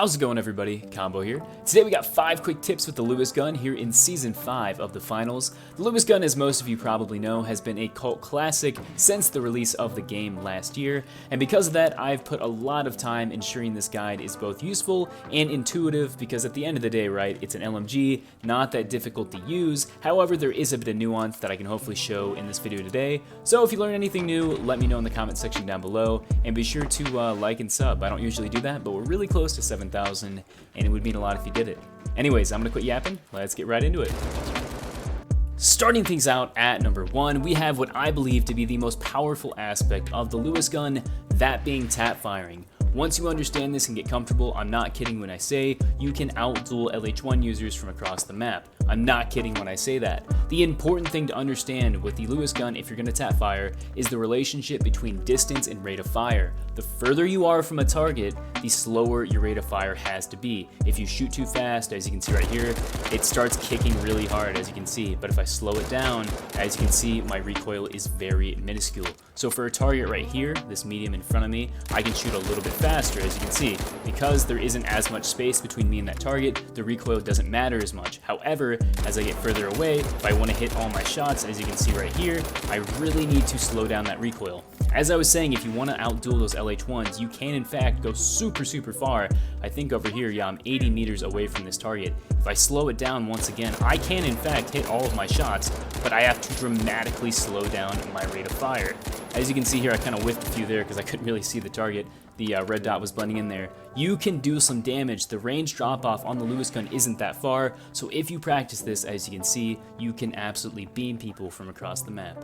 How's it going, everybody? Combo here. Today we got 5 quick tips with the Lewis gun here in Season 5 of the Finals. The Lewis gun, as most of you probably know, has been a cult classic since the release of the game last year, and because of that, I've put a lot of time ensuring this guide is both useful and intuitive, because at the end of the day, right, it's an LMG, not that difficult to use. However, there is a bit of nuance that I can hopefully show in this video today. So if you learn anything new, let me know in the comment section down below, and be sure to like and sub. I don't usually do that, but we're really close to 7,000, and it would mean a lot if you did it. Anyways, I'm gonna quit yapping. Let's get right into it. Starting things out at number 1, we have what I believe to be the most powerful aspect of the Lewis gun, that being tap firing. Once you understand this and get comfortable, I'm not kidding when I say you can outduel LH1 users from across the map. I'm not kidding when I say that. The important thing to understand with the Lewis gun, if you're going to tap fire, is the relationship between distance and rate of fire. The further you are from a target, the slower your rate of fire has to be. If you shoot too fast, as you can see right here, it starts kicking really hard, as you can see. But if I slow it down, as you can see, my recoil is very minuscule. So for a target right here, this medium in front of me, I can shoot a little bit faster, as you can see. Because there isn't as much space between me and that target, the recoil doesn't matter as much. However, as I get further away, if I want to hit all my shots, as you can see right here, I really need to slow down that recoil. As I was saying, if you want to outduel those LH1s, you can in fact go super far. I think over here, yeah, I'm 80 meters away from this target. If I slow it down once again, I can in fact hit all of my shots, but I have to dramatically slow down my rate of fire. As you can see here, I kind of whiffed a few there because I couldn't really see the target. The red dot was blending in there. You can do some damage. The range drop off on the Lewis gun isn't that far, so if you practice this, as you can see, you can absolutely beam people from across the map.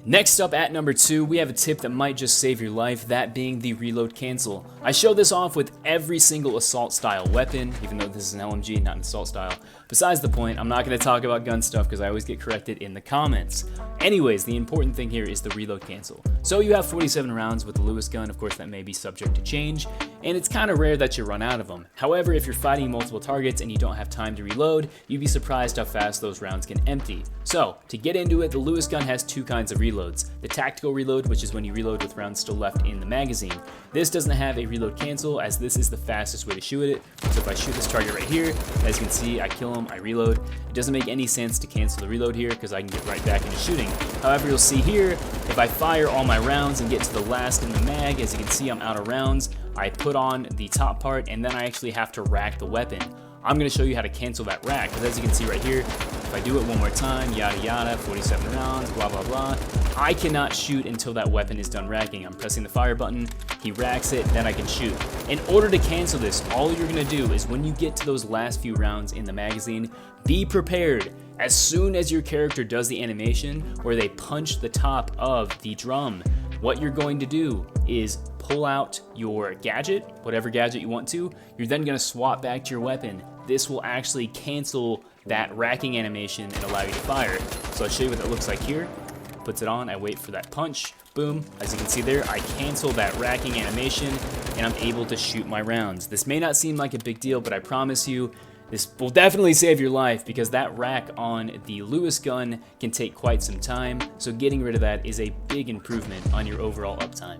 Next up at number 2, we have a tip that might just save your life, that being the reload cancel. I show this off with every single assault style weapon, even though this is an LMG, not an assault style. Besides the point, I'm not going to talk about gun stuff because I always get corrected in the comments. Anyways, the important thing here is the reload cancel. So you have 47 rounds with the Lewis gun. Of course, that may be subject to change, and it's kind of rare that you run out of them. However, if you're fighting multiple targets and you don't have time to reload, you'd be surprised how fast those rounds can empty. So, to get into it, the Lewis gun has 2 kinds of reloads. The tactical reload, which is when you reload with rounds still left in the magazine. This doesn't have a reload cancel, as this is the fastest way to shoot it. So if I shoot this target right here, as you can see, I kill him, I reload. It doesn't make any sense to cancel the reload here because I can get right back into shooting. However, you'll see here, if I fire all my rounds and get to the last in the mag, as you can see, I'm out of rounds. I put on the top part, and then I actually have to rack the weapon. I'm going to show you how to cancel that rack, because as you can see right here, if I do it one more time, yada yada, 47 rounds, blah blah blah, I cannot shoot until that weapon is done racking. I'm pressing the fire button, he racks it, then I can shoot. In order to cancel this, all you're going to do is when you get to those last few rounds in the magazine, be prepared. As soon as your character does the animation where they punch the top of the drum, what you're going to do is pull out your gadget, whatever gadget you want to. You're then going to swap back to your weapon. This will actually cancel that racking animation and allow you to fire. So I'll show you what that looks like here. Puts it on, I wait for that punch, boom. As you can see there, I cancel that racking animation and I'm able to shoot my rounds. This may not seem like a big deal, but I promise you, this will definitely save your life because that rack on the Lewis gun can take quite some time, so getting rid of that is a big improvement on your overall uptime.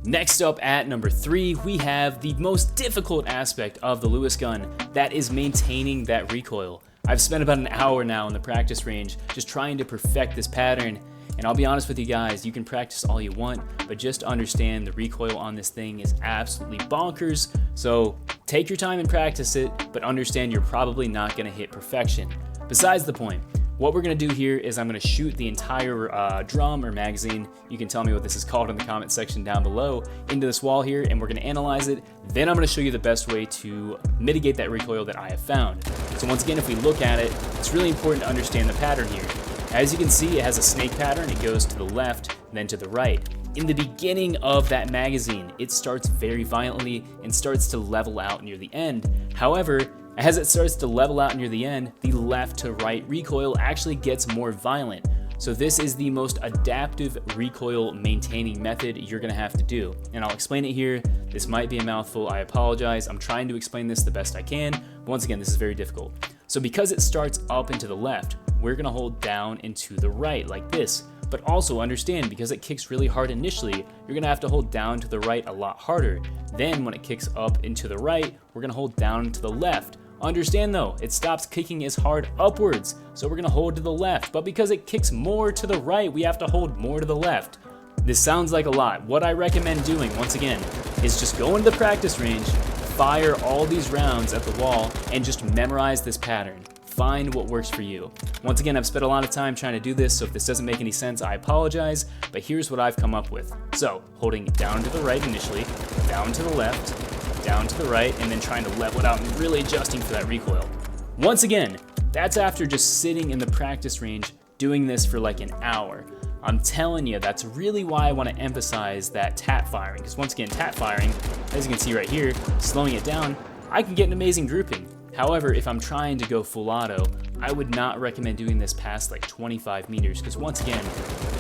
Next up at number 3, we have the most difficult aspect of the Lewis gun, that is maintaining that recoil. I've spent about an hour now in the practice range just trying to perfect this pattern, and I'll be honest with you guys, you can practice all you want, but just understand the recoil on this thing is absolutely bonkers, so take your time and practice it, but understand you're probably not going to hit perfection. Besides the point, what we're going to do here is I'm going to shoot the entire drum or magazine, you can tell me what this is called in the comment section down below, into this wall here, and we're going to analyze it. Then I'm going to show you the best way to mitigate that recoil that I have found. So once again, if we look at it, it's really important to understand the pattern here. As you can see, it has a snake pattern. It goes to the left, then to the right. In the beginning of that magazine, it starts very violently and starts to level out near the end. However, as it starts to level out near the end, the left to right recoil actually gets more violent. So this is the most adaptive recoil maintaining method you're going to have to do. And I'll explain it here. This might be a mouthful. I apologize. I'm trying to explain this the best I can. But once again, this is very difficult. So because it starts up and to the left, we're going to hold down and to the right like this. But also understand, because it kicks really hard initially, you're going to have to hold down to the right a lot harder. Then when it kicks up and to the right, we're gonna hold down to the left. Understand though, it stops kicking as hard upwards, so we're gonna hold to the left, but because it kicks more to the right, we have to hold more to the left. This sounds like a lot. What I recommend doing, once again, is just go into the practice range, fire all these rounds at the wall, and just memorize this pattern. Find what works for you. Once again, I've spent a lot of time trying to do this, so if this doesn't make any sense, I apologize, but here's what I've come up with. So, holding down to the right initially, down to the left, down to the right, and then trying to level it out and really adjusting for that recoil. Once again, that's after just sitting in the practice range doing this for like an hour. I'm telling you, that's really why I want to emphasize that tap firing, because once again, tap firing, as you can see right here, slowing it down, I can get an amazing grouping. However, if I'm trying to go full auto, I would not recommend doing this past like 25 meters, because once again,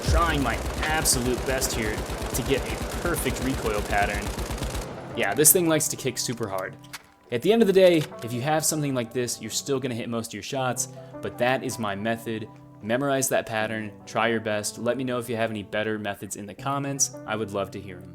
trying my absolute best here to get a perfect recoil pattern. Yeah, this thing likes to kick super hard. At the end of the day, if you have something like this, you're still gonna hit most of your shots, but that is my method. Memorize that pattern, try your best. Let me know if you have any better methods in the comments. I would love to hear them.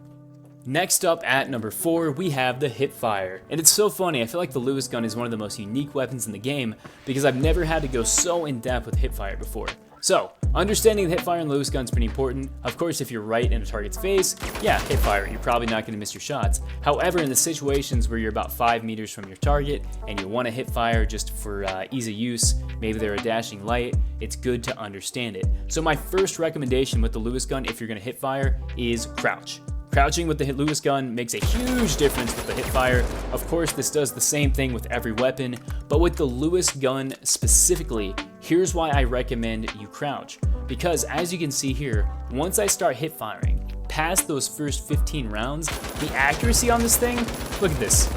Next up at number 4, we have the Hitfire. And it's so funny, I feel like the Lewis gun is one of the most unique weapons in the game because I've never had to go so in depth with Hitfire before. So, understanding the Hitfire and Lewis gun is pretty important. Of course, if you're right in a target's face, yeah, Hitfire, you're probably not going to miss your shots. However, in the situations where you're about 5 meters from your target and you want to Hitfire just for ease of use, maybe they're a dashing light, it's good to understand it. So my first recommendation with the Lewis gun, if you're going to Hitfire, is crouch. Crouching with the Lewis gun makes a huge difference with the Hitfire. Of course, this does the same thing with every weapon, but with the Lewis gun specifically, here's why I recommend you crouch. Because as you can see here, once I start Hitfiring, past those first 15 rounds, the accuracy on this thing, look at this,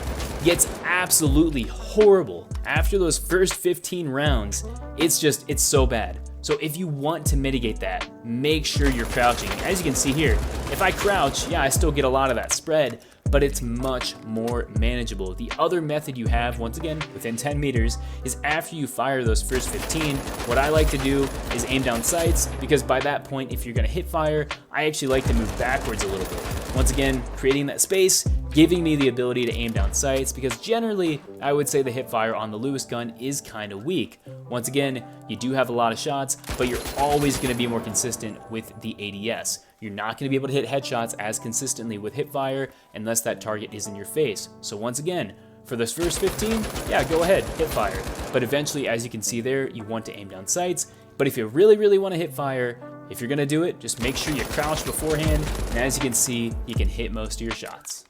gets absolutely horrible. After those first 15 rounds, it's so bad. So if you want to mitigate that, make sure you're crouching. As you can see here, if I crouch, yeah, I still get a lot of that spread, but it's much more manageable. The other method you have, once again, within 10 meters, is after you fire those first 15, what I like to do is aim down sights, because by that point, if you're gonna hit fire, I actually like to move backwards a little bit. Once again, creating that space, giving me the ability to aim down sights, because generally, I would say the Hitfire on the Lewis gun is kind of weak. Once again, you do have a lot of shots, but you're always gonna be more consistent with the ADS. You're not gonna be able to hit headshots as consistently with Hitfire unless that target is in your face. So once again, for those first 15, yeah, go ahead, Hitfire. But eventually, as you can see there, you want to aim down sights. But if you really, really wanna Hitfire, if you're gonna do it, just make sure you crouch beforehand, and as you can see, you can hit most of your shots.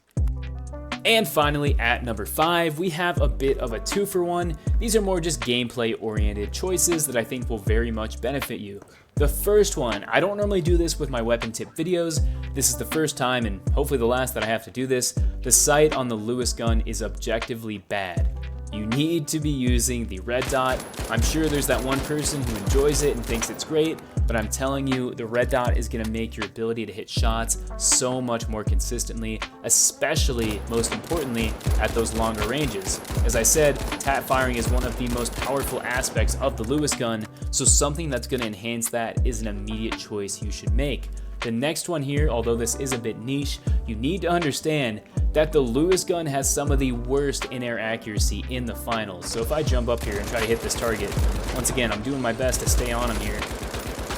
And finally, at number 5, we have a bit of a 2-for-1. These are more just gameplay-oriented choices that I think will very much benefit you. The first one, I don't normally do this with my weapon tip videos. This is the first time, and hopefully the last, that I have to do this. The sight on the Lewis gun is objectively bad. You need to be using the red dot. I'm sure there's that one person who enjoys it and thinks it's great, but I'm telling you, the red dot is gonna make your ability to hit shots so much more consistently, especially, most importantly, at those longer ranges. As I said, tap firing is one of the most powerful aspects of the Lewis gun, so something that's gonna enhance that is an immediate choice you should make. The next one here, although this is a bit niche, you need to understand that the Lewis gun has some of the worst in-air accuracy in the finals. So if I jump up here and try to hit this target, once again, I'm doing my best to stay on him here.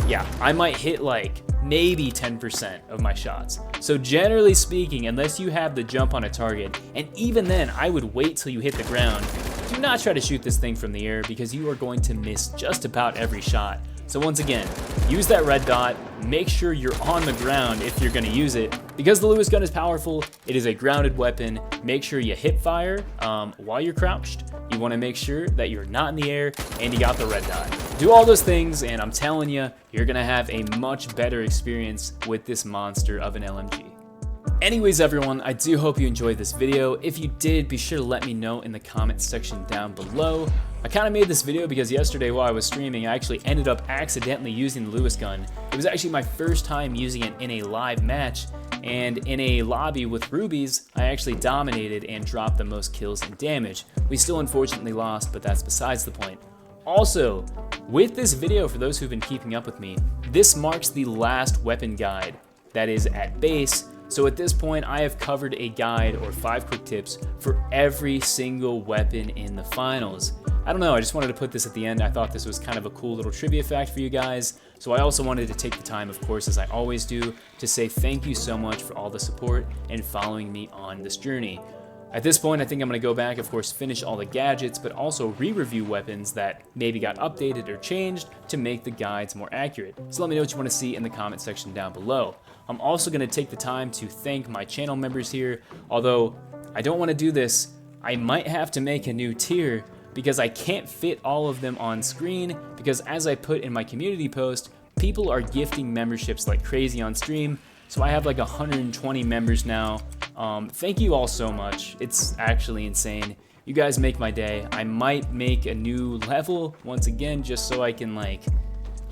Yeah, I might hit like maybe 10% of my shots. So generally speaking, unless you have the jump on a target, and even then, I would wait till you hit the ground. Do not try to shoot this thing from the air because you are going to miss just about every shot. So once again, use that red dot, make sure you're on the ground if you're gonna use it. Because the Lewis gun is powerful, it is a grounded weapon, make sure you hit fire while you're crouched. You wanna make sure that you're not in the air and you got the red dot. Do all those things and I'm telling you, you're gonna have a much better experience with this monster of an LMG. Anyways everyone, I do hope you enjoyed this video. If you did, be sure to let me know in the comments section down below. I kind of made this video because yesterday while I was streaming, I actually ended up accidentally using the Lewis gun. It was actually my first time using it in a live match, and in a lobby with rubies, I actually dominated and dropped the most kills and damage. We still unfortunately lost, but that's besides the point. Also, with this video, for those who've been keeping up with me, this marks the last weapon guide that is at base So at this point, I have covered a guide or 5 quick tips for every single weapon in the finals. I don't know, I just wanted to put this at the end. I thought this was kind of a cool little trivia fact for you guys. So I also wanted to take the time, of course, as I always do, to say thank you so much for all the support and following me on this journey. At this point, I think I'm going to go back, of course, finish all the gadgets, but also re-review weapons that maybe got updated or changed to make the guides more accurate. So let me know what you want to see in the comment section down below. I'm also going to take the time to thank my channel members here. Although I don't want to do this, I might have to make a new tier because I can't fit all of them on screen, because as I put in my community post, people are gifting memberships like crazy on stream. So I have like 120 members now. Thank you all so much. It's actually insane. You guys make my day. I might make a new level once again just so I can, like,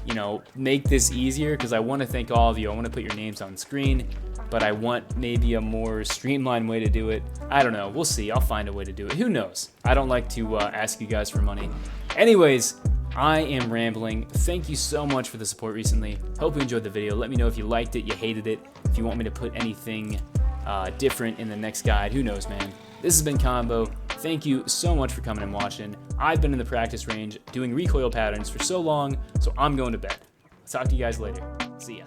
you know, make this easier, because I want to thank all of you. I want to put your names on screen, but I want maybe a more streamlined way to do it. I don't know. We'll see. I'll find a way to do it. Who knows? I don't like to ask you guys for money. Anyways, I am rambling. Thank you so much for the support recently. Hope you enjoyed the video. Let me know if you liked it, you hated it, if you want me to put anything different in the next guide. Who knows, man? This has been Combo. Thank you so much for coming and watching. I've been in the practice range doing recoil patterns for so long, so I'm going to bed. Talk to you guys later. See ya.